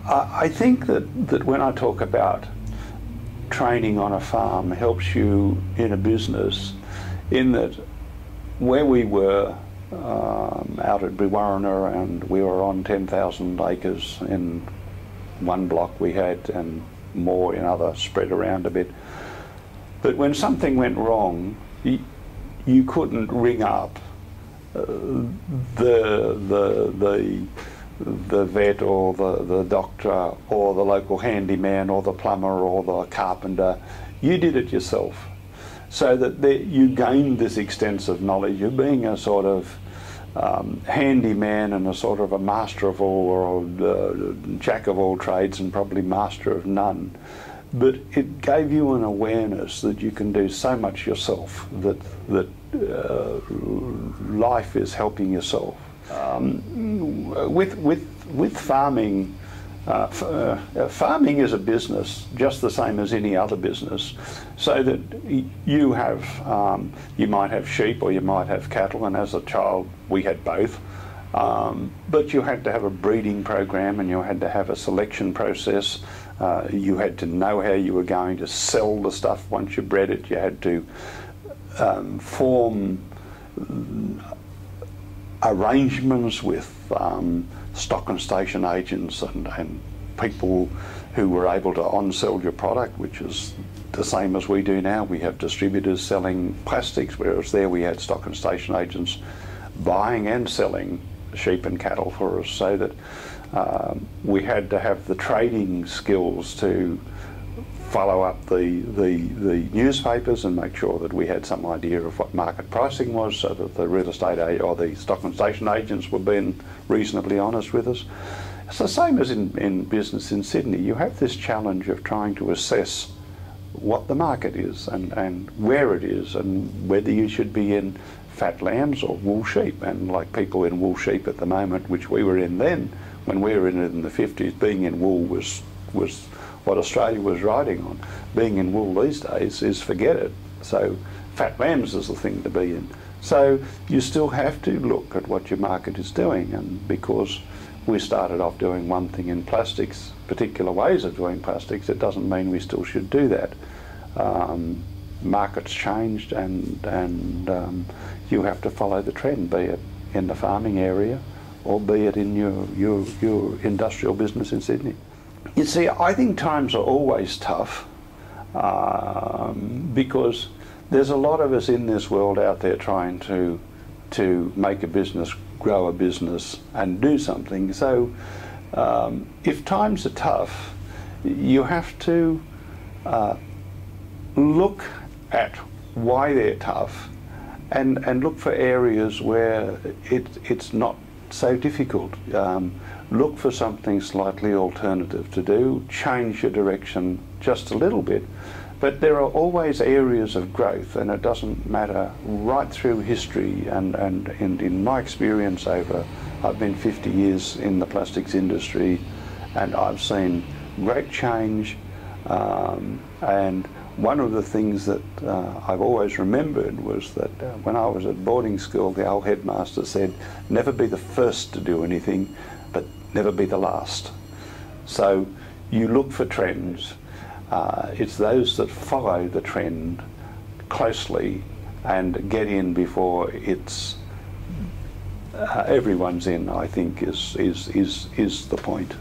I think that when I talk about training on a farm helps you in a business, in that where we were out at Brewarrina, and we were on 10,000 acres in one block we had, and more in other spread around a bit. But when something went wrong, you couldn't ring up the vet or the doctor or the local handyman or the plumber or the carpenter. You did it yourself. So that you gained this extensive knowledge of being a sort of handyman and a sort of a master of all, or jack of all trades and probably master of none. But it gave you an awareness that you can do so much yourself, that life is helping yourself. With farming, farming is a business just the same as any other business, so that you have, you might have sheep or you might have cattle, and as a child we had both, but you had to have a breeding program and you had to have a selection process. You had to know how you were going to sell the stuff once you bred it. You had to form arrangements with stock and station agents and people who were able to on-sell your product, which is the same as we do now. We have distributors selling plastics, whereas there we had stock and station agents buying and selling sheep and cattle for us, so that we had to have the trading skills to follow up the newspapers and make sure that we had some idea of what market pricing was, so that the real estate or the stock and station agents were being reasonably honest with us. It's the same as in business in Sydney. You have this challenge of trying to assess what the market is and where it is, and whether you should be in fat lambs or wool sheep. And like people in wool sheep at the moment, which we were in then, when we were in it in the 50s, being in wool was what Australia was riding on. Being in wool these days is forget it. So fat lambs is the thing to be in. So you still have to look at what your market is doing, and because we started off doing one thing in plastics, particular ways of doing plastics, it doesn't mean we still should do that. Markets changed, and you have to follow the trend, be it in the farming area or be it in your industrial business in Sydney. You see, I think times are always tough because there's a lot of us in this world out there trying to make a business, grow a business and do something. So if times are tough, you have to look at why they're tough and look for areas where it's not so difficult. Look for something slightly alternative to do, change your direction just a little bit, but there are always areas of growth, and it doesn't matter right through history, and in my experience I've been 50 years in the plastics industry, and I've seen great change, and one of the things that I've always remembered was that when I was at boarding school, the old headmaster said, never be the first to do anything, but never be the last. So you look for trends. It's those that follow the trend closely and get in before it's everyone's in, I think is the point.